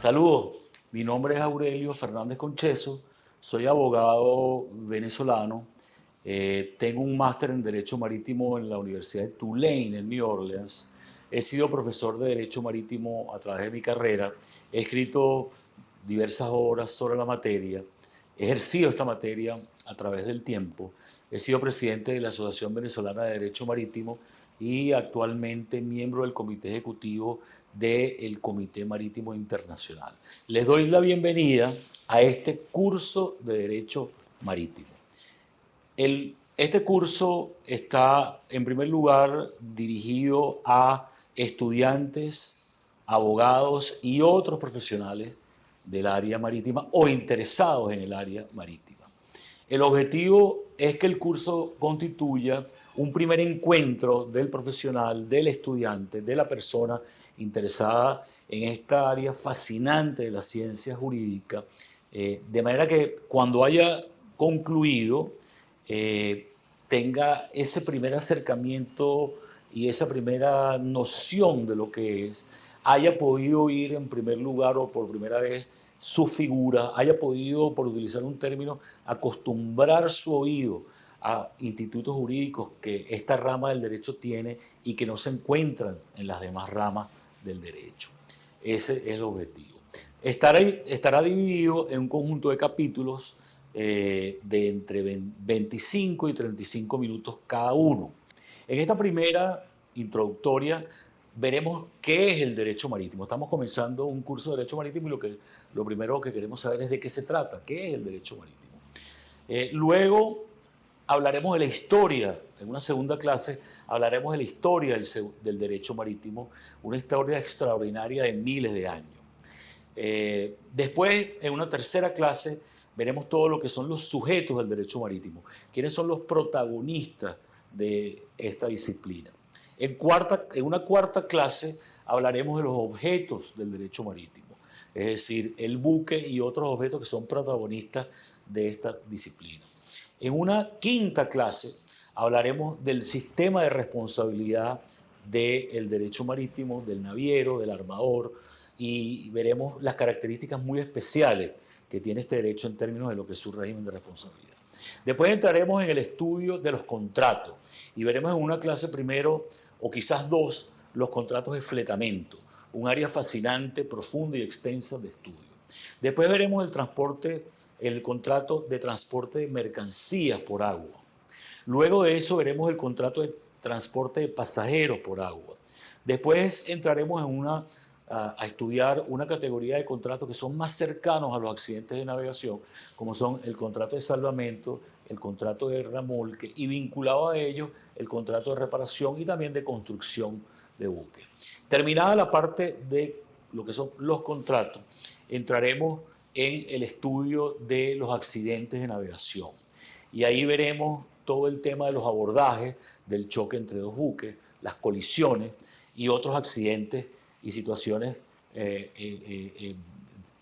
Saludos, mi nombre es Aurelio Fernández Concheso, soy abogado venezolano, tengo un máster en Derecho Marítimo en la Universidad de Tulane, en New Orleans, he sido profesor de Derecho Marítimo a través de mi carrera, he escrito diversas obras sobre la materia, he ejercido esta materia a través del tiempo, he sido presidente de la Asociación Venezolana de Derecho Marítimo y actualmente miembro del Comité Ejecutivo del Comité Marítimo Internacional. Les doy la bienvenida a este curso de Derecho Marítimo. Este curso está, en primer lugar, dirigido a estudiantes, abogados y otros profesionales del área marítima o interesados en el área marítima. El objetivo es que el curso constituya un primer encuentro del profesional, del estudiante, de la persona interesada en esta área fascinante de la ciencia jurídica, de manera que cuando haya concluido tenga ese primer acercamiento y esa primera noción de lo que es, haya podido oír en primer lugar o por primera vez su figura, haya podido, por utilizar un término, acostumbrar su oído a institutos jurídicos que esta rama del derecho tiene y que no se encuentran en las demás ramas del derecho. Ese es el objetivo. Estará dividido en un conjunto de capítulos de entre 25 y 35 minutos cada uno. En esta primera introductoria veremos qué es el derecho marítimo. Estamos comenzando un curso de derecho marítimo y lo primero que queremos saber es de qué se trata, qué es el derecho marítimo. Luego hablaremos de la historia, en una segunda clase hablaremos de la historia del derecho marítimo, una historia extraordinaria de miles de años. Después, en una tercera clase, veremos todo lo que son los sujetos del derecho marítimo, quiénes son los protagonistas de esta disciplina. En una cuarta clase hablaremos de los objetos del derecho marítimo, es decir, el buque y otros objetos que son protagonistas de esta disciplina. En una quinta clase hablaremos del sistema de responsabilidad del derecho marítimo, del naviero, del armador, y veremos las características muy especiales que tiene este derecho en términos de lo que es su régimen de responsabilidad. Después entraremos en el estudio de los contratos y veremos en una clase primero, o quizás dos, los contratos de fletamento, un área fascinante, profunda y extensa de estudio. Después veremos el contrato de transporte de mercancías por agua. Luego de eso veremos el contrato de transporte de pasajeros por agua. Después entraremos a estudiar una categoría de contratos que son más cercanos a los accidentes de navegación, como son el contrato de salvamento, el contrato de remolque y vinculado a ello el contrato de reparación y también de construcción de buques. Terminada la parte de lo que son los contratos, entraremos en el estudio de los accidentes de navegación. Y ahí veremos todo el tema de los abordajes, del choque entre dos buques, las colisiones y otros accidentes y situaciones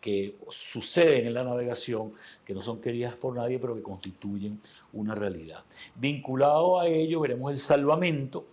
que suceden en la navegación, que no son queridas por nadie, pero que constituyen una realidad. Vinculado a ello veremos el salvamento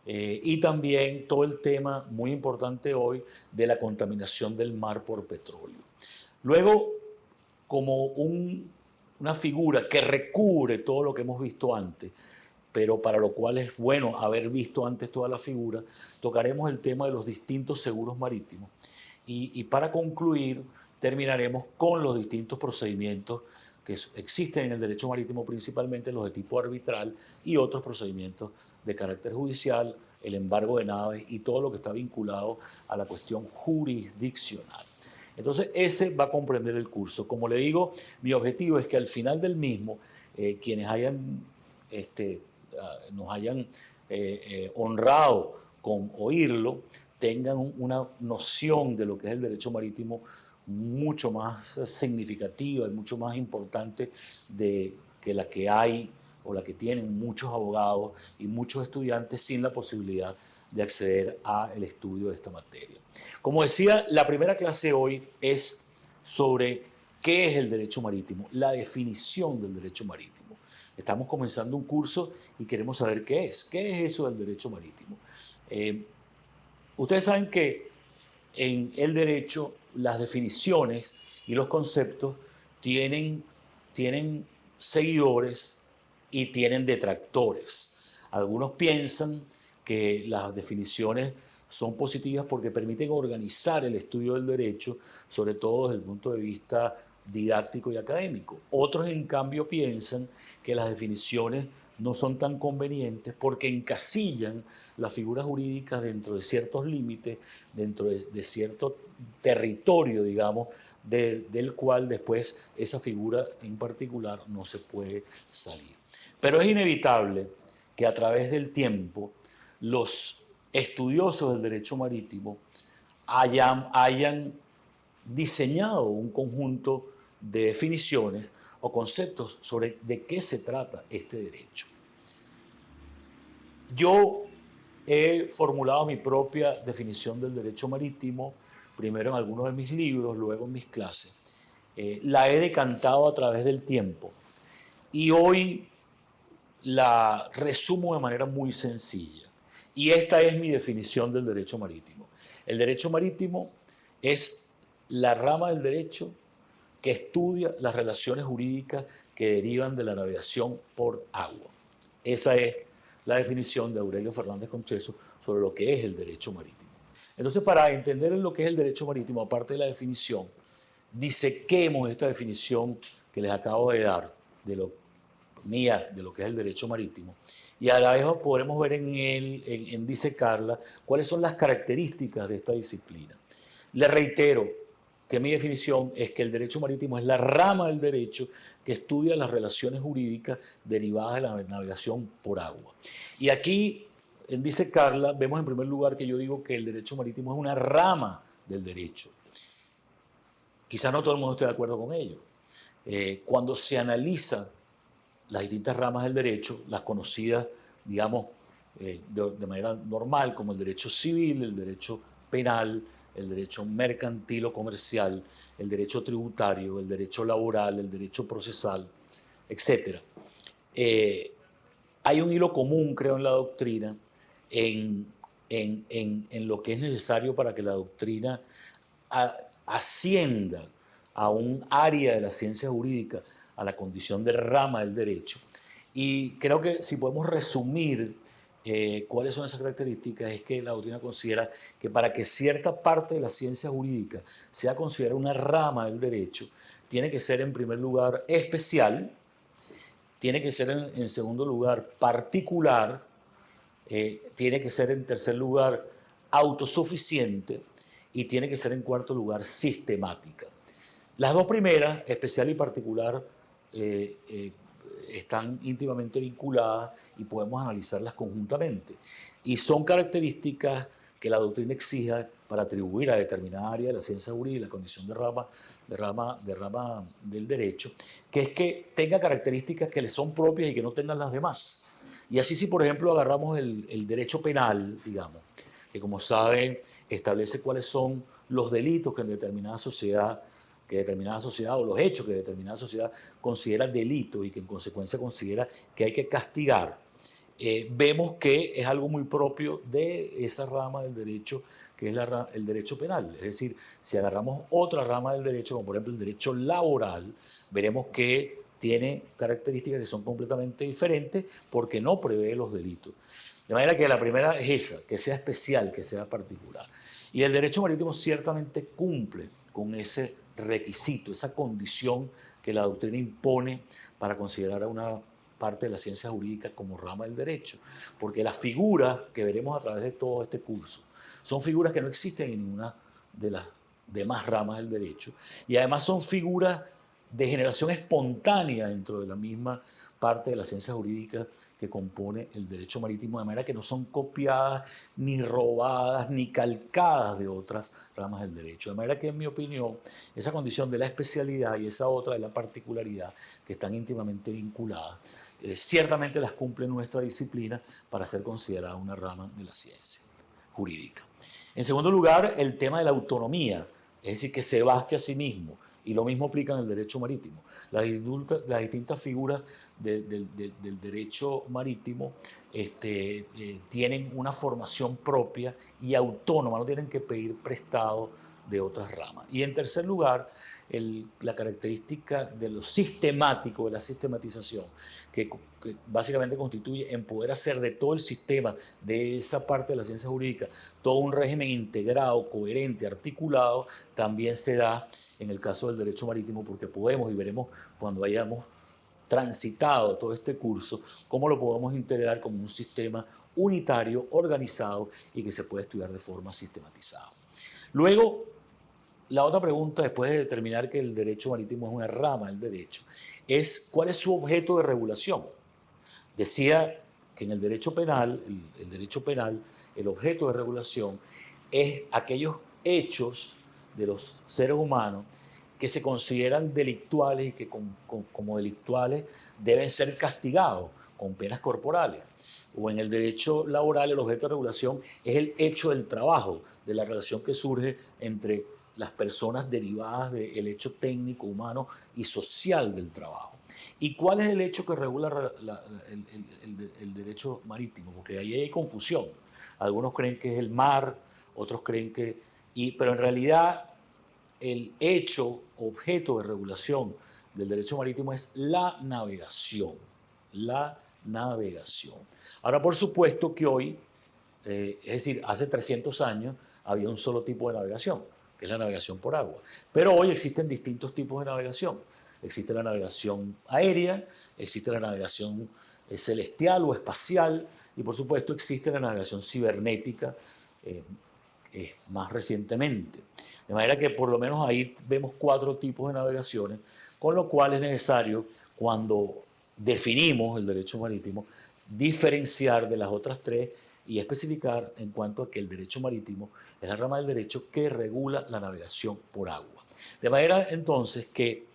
y también todo el tema muy importante hoy de la contaminación del mar por petróleo. Luego, como una figura que recubre todo lo que hemos visto antes, pero para lo cual es bueno haber visto antes toda la figura, tocaremos el tema de los distintos seguros marítimos y para concluir terminaremos con los distintos procedimientos que existen en el derecho marítimo, principalmente los de tipo arbitral y otros procedimientos de carácter judicial, el embargo de naves y todo lo que está vinculado a la cuestión jurisdiccional. Entonces, ese va a comprender el curso. Como le digo, mi objetivo es que al final del mismo, quienes nos hayan honrado con oírlo, tengan una noción de lo que es el derecho marítimo mucho más significativa y mucho más importante que la que hay o la que tienen muchos abogados y muchos estudiantes sin la posibilidad de acceder al estudio de esta materia. Como decía, la primera clase hoy es sobre qué es el derecho marítimo, la definición del derecho marítimo. Estamos comenzando un curso y queremos saber qué es eso del derecho marítimo. Ustedes saben que en el derecho las definiciones y los conceptos tienen, tienen seguidores y tienen detractores. Algunos piensan que las definiciones son positivas porque permiten organizar el estudio del derecho, sobre todo desde el punto de vista didáctico y académico. Otros, en cambio, piensan que las definiciones no son tan convenientes porque encasillan las figuras jurídicas dentro de ciertos límites, dentro de cierto territorio, digamos, del cual después esa figura en particular no se puede salir. Pero es inevitable que a través del tiempo los estudiosos del derecho marítimo hayan diseñado un conjunto de definiciones o conceptos sobre de qué se trata este derecho. Yo he formulado mi propia definición del derecho marítimo, primero en algunos de mis libros, luego en mis clases. La he decantado a través del tiempo y hoy la resumo de manera muy sencilla. Y esta es mi definición del derecho marítimo. El derecho marítimo es la rama del derecho que estudia las relaciones jurídicas que derivan de la navegación por agua. Esa es la definición de Aurelio Fernández Concheso sobre lo que es el derecho marítimo. Entonces, para entender lo que es el derecho marítimo, aparte de la definición, disequemos esta definición que les acabo de dar de lo que es el derecho marítimo, y a la vez podremos ver en disecarla cuáles son las características de esta disciplina. Le reitero que mi definición es que el derecho marítimo es la rama del derecho que estudia las relaciones jurídicas derivadas de la navegación por agua. Y aquí, en disecarla, vemos en primer lugar que yo digo que el derecho marítimo es una rama del derecho. Quizás no todo el mundo esté de acuerdo con ello. Cuando se analiza las distintas ramas del derecho, las conocidas, digamos, de manera normal, como el derecho civil, el derecho penal, el derecho mercantil o comercial, el derecho tributario, el derecho laboral, el derecho procesal, etc. Hay un hilo común, creo, en la doctrina, en lo que es necesario para que la doctrina ascienda a un área de la ciencia jurídica, a la condición de rama del derecho. Y creo que si podemos resumir cuáles son esas características, es que la doctrina considera que para que cierta parte de la ciencia jurídica sea considerada una rama del derecho, tiene que ser en primer lugar especial, tiene que ser en segundo lugar particular, tiene que ser en tercer lugar autosuficiente y tiene que ser en cuarto lugar sistemática. Las dos primeras, especial y particular, están íntimamente vinculadas y podemos analizarlas conjuntamente. Y son características que la doctrina exija para atribuir a determinada área de la ciencia jurídica la condición de rama del derecho, que es que tenga características que le son propias y que no tengan las demás. Y así, si por ejemplo agarramos el derecho penal, digamos, que como saben establece cuáles son los delitos que en determinada sociedad o los hechos que determinada sociedad considera delitos y que en consecuencia considera que hay que castigar, vemos que es algo muy propio de esa rama del derecho que es el derecho penal. Es decir, si agarramos otra rama del derecho, como por ejemplo el derecho laboral, veremos que tiene características que son completamente diferentes porque no prevé los delitos. De manera que la primera es esa, que sea especial, que sea particular. Y el derecho marítimo ciertamente cumple con ese requisito, esa condición que la doctrina impone para considerar a una parte de la ciencia jurídica como rama del derecho, porque las figuras que veremos a través de todo este curso son figuras que no existen en ninguna de las demás ramas del derecho, y además son figuras de generación espontánea dentro de la misma parte de la ciencia jurídica que compone el derecho marítimo, de manera que no son copiadas, ni robadas, ni calcadas de otras ramas del derecho. De manera que, en mi opinión, esa condición de la especialidad y esa otra de la particularidad, que están íntimamente vinculadas, ciertamente las cumple nuestra disciplina para ser considerada una rama de la ciencia jurídica. En segundo lugar, el tema de la autonomía, es decir, que se baste a sí mismo. Y lo mismo aplica en el derecho marítimo. Las distintas figuras del derecho marítimo tienen una formación propia y autónoma, no tienen que pedir prestado de otras ramas. Y en tercer lugar, la característica de lo sistemático, de la sistematización, que básicamente constituye en poder hacer de todo el sistema, de esa parte de la ciencia jurídica, todo un régimen integrado, coherente, articulado, también se da en el caso del derecho marítimo, porque podemos, y veremos cuando hayamos transitado todo este curso, cómo lo podemos integrar como un sistema unitario, organizado y que se puede estudiar de forma sistematizada. Luego, la otra pregunta, después de determinar que el derecho marítimo es una rama del derecho, es ¿cuál es su objeto de regulación? Decía que en el derecho penal, el objeto de regulación es aquellos hechos de los seres humanos que se consideran delictuales y que como delictuales deben ser castigados con penas corporales. O en el derecho laboral, el objeto de regulación es el hecho del trabajo, de la relación que surge entre las personas derivadas del hecho técnico, humano y social del trabajo. ¿Y cuál es el hecho que regula el derecho marítimo? Porque ahí hay confusión. Algunos creen que es el mar, otros creen que... pero en realidad el hecho, objeto de regulación del derecho marítimo es la navegación. La navegación. Ahora, por supuesto que hoy, es decir, hace 300 años había un solo tipo de navegación, que es la navegación por agua. Pero hoy existen distintos tipos de navegación. Existe la navegación aérea, existe la navegación celestial o espacial, y por supuesto existe la navegación cibernética más recientemente. De manera que por lo menos ahí vemos 4 tipos de navegaciones, con lo cual es necesario, cuando definimos el derecho marítimo, diferenciar de las otras 3 y especificar en cuanto a que el derecho marítimo es la rama del derecho que regula la navegación por agua. De manera entonces que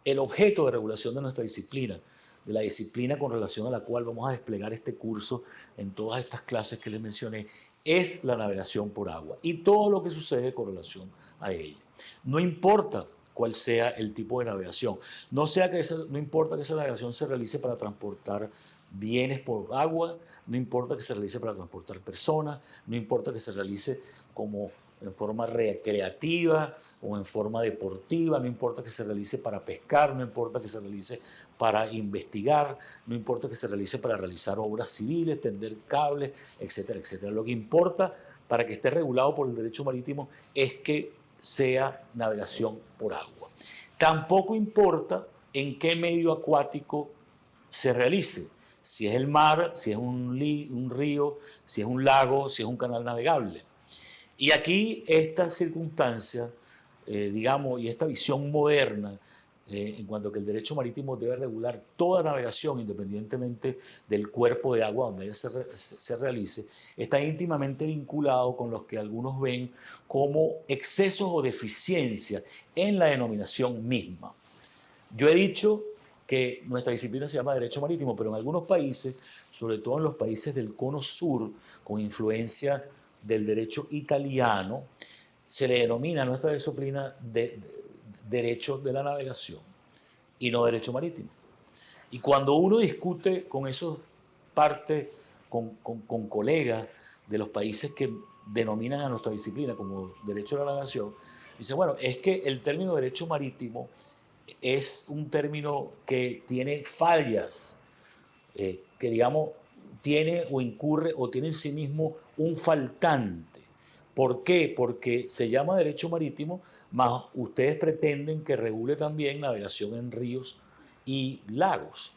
el objeto de regulación de nuestra disciplina, de la disciplina con relación a la cual vamos a desplegar este curso en todas estas clases que les mencioné, es la navegación por agua y todo lo que sucede con relación a ella. No importa cuál sea el tipo de navegación, no importa que esa navegación se realice para transportar bienes por agua, no importa que se realice para transportar personas, no importa que se realice como en forma recreativa o en forma deportiva, no importa que se realice para pescar, no importa que se realice para investigar, no importa que se realice para realizar obras civiles, tender cables, etcétera, etcétera. Lo que importa para que esté regulado por el derecho marítimo es que sea navegación por agua. Tampoco importa en qué medio acuático se realice, si es el mar, si es un río, si es un lago, si es un canal navegable. Y aquí esta circunstancia, digamos, y esta visión moderna, en cuanto a que el derecho marítimo debe regular toda navegación independientemente del cuerpo de agua donde ella se realice, está íntimamente vinculado con los que algunos ven como excesos o deficiencias en la denominación misma. Yo he dicho que nuestra disciplina se llama Derecho Marítimo, pero en algunos países, sobre todo en los países del cono sur, con influencia del derecho italiano, se le denomina a nuestra disciplina derecho de la navegación y no derecho marítimo. Y cuando uno discute con esos partes, con colegas de los países que denominan a nuestra disciplina como derecho de la navegación, dice, bueno, es que el término derecho marítimo es un término que tiene fallas, que digamos tiene o incurre o tiene en sí mismo un faltante. ¿Por qué? Porque se llama derecho marítimo, mas ustedes pretenden que regule también navegación en ríos y lagos.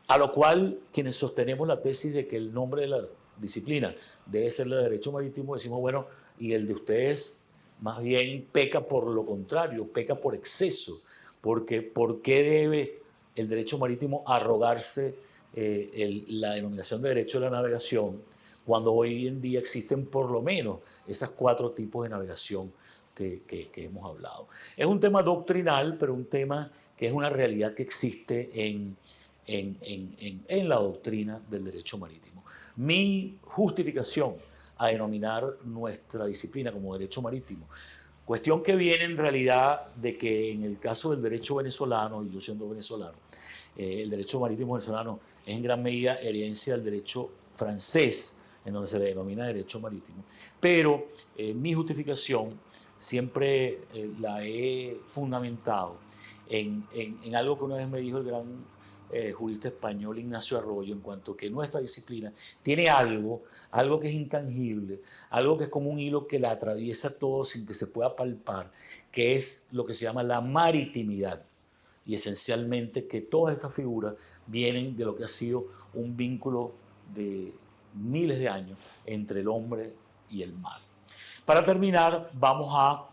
A lo cual quienes sostenemos la tesis de que el nombre de la disciplina debe ser el de derecho marítimo, decimos, bueno, y el de ustedes más bien peca por lo contrario, peca por exceso, porque ¿por qué debe el derecho marítimo arrogarse la denominación de derecho de la navegación cuando hoy en día existen por lo menos esas 4 tipos de navegación que hemos hablado? Es un tema doctrinal, pero un tema que es una realidad que existe en la doctrina del derecho marítimo. Mi justificación a denominar nuestra disciplina como derecho marítimo, cuestión que viene en realidad de que en el caso del derecho venezolano, y yo siendo venezolano, el derecho marítimo venezolano es en gran medida herencia del derecho francés, en donde se le denomina derecho marítimo. Pero mi justificación siempre la he fundamentado en algo que una vez me dijo el gran jurista español Ignacio Arroyo, en cuanto que nuestra disciplina tiene algo que es intangible, algo que es como un hilo que la atraviesa todo sin que se pueda palpar, que es lo que se llama la maritimidad. Y esencialmente que todas estas figuras vienen de lo que ha sido un vínculo de miles de años entre el hombre y el mar. Para terminar, vamos a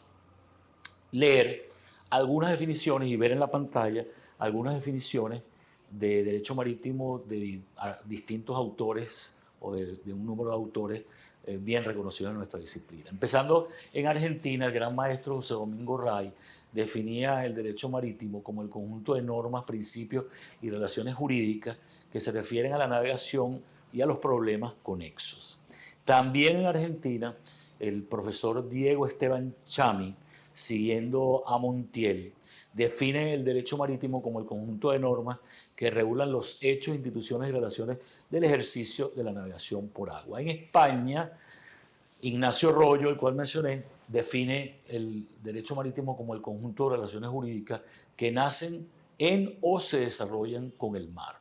leer algunas definiciones y ver en la pantalla algunas definiciones de derecho marítimo de distintos autores o de un número de autores bien reconocidos en nuestra disciplina. Empezando en Argentina, el gran maestro José Domingo Ray definía el derecho marítimo como el conjunto de normas, principios y relaciones jurídicas que se refieren a la navegación y a los problemas conexos. También en Argentina, el profesor Diego Esteban Chami, siguiendo a Montiel, define el derecho marítimo como el conjunto de normas que regulan los hechos, instituciones y relaciones del ejercicio de la navegación por agua. En España, Ignacio Arroyo, el cual mencioné, define el derecho marítimo como el conjunto de relaciones jurídicas que nacen en o se desarrollan con el mar.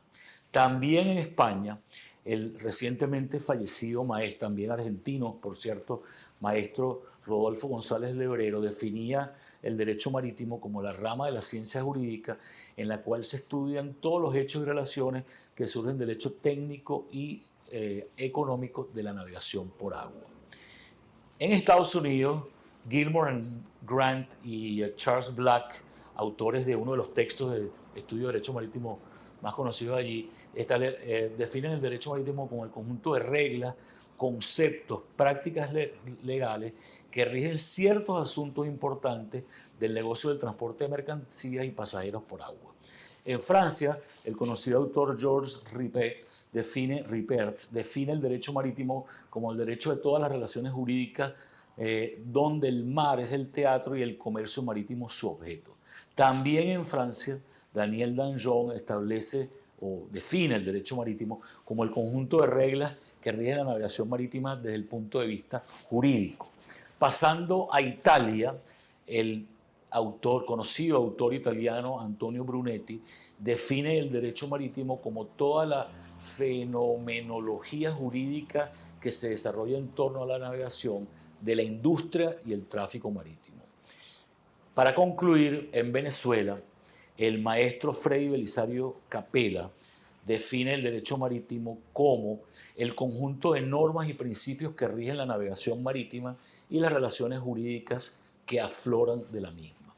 También en España, el recientemente fallecido maestro, también argentino, por cierto, maestro Rodolfo González Lebrero, definía el derecho marítimo como la rama de la ciencia jurídica en la cual se estudian todos los hechos y relaciones que surgen del hecho técnico y económico de la navegación por agua. En Estados Unidos, Gilmore Grant y Charles Black, autores de uno de los textos de estudio de derecho marítimo más conocidos allí, definen el derecho marítimo como el conjunto de reglas, conceptos, prácticas legales que rigen ciertos asuntos importantes del negocio del transporte de mercancías y pasajeros por agua. En Francia, el conocido autor Georges Ripert define el derecho marítimo como el derecho de todas las relaciones jurídicas donde el mar es el teatro y el comercio marítimo su objeto. También en Francia, Daniel Danjon establece o define el derecho marítimo como el conjunto de reglas que rigen la navegación marítima desde el punto de vista jurídico. Pasando a Italia, el conocido autor italiano Antonio Brunetti define el derecho marítimo como toda la fenomenología jurídica que se desarrolla en torno a la navegación de la industria y el tráfico marítimo. Para concluir, en Venezuela, el maestro Freddy Belisario Capella define el derecho marítimo como el conjunto de normas y principios que rigen la navegación marítima y las relaciones jurídicas que afloran de la misma.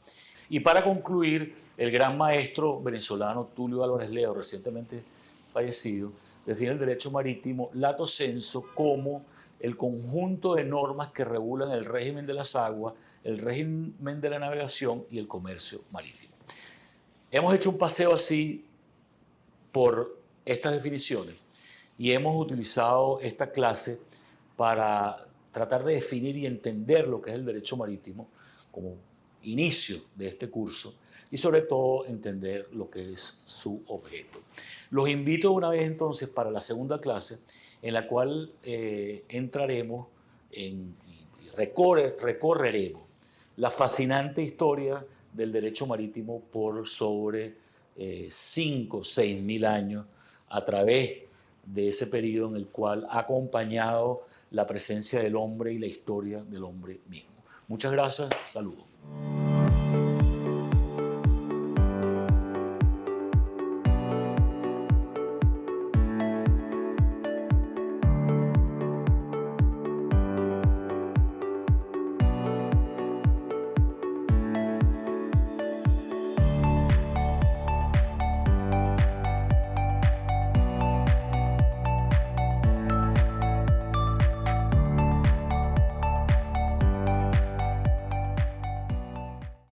Y para concluir, el gran maestro venezolano Tulio Álvarez Leo, recientemente fallecido, define el derecho marítimo lato sensu como el conjunto de normas que regulan el régimen de las aguas, el régimen de la navegación y el comercio marítimo. Hemos hecho un paseo así por estas definiciones y hemos utilizado esta clase para tratar de definir y entender lo que es el derecho marítimo como inicio de este curso y sobre todo entender lo que es su objeto. Los invito una vez entonces para la segunda clase en la cual entraremos y recorreremos la fascinante historia del derecho marítimo por sobre 5 o 6 mil años a través de ese periodo en el cual ha acompañado la presencia del hombre y la historia del hombre mismo. Muchas gracias, saludos.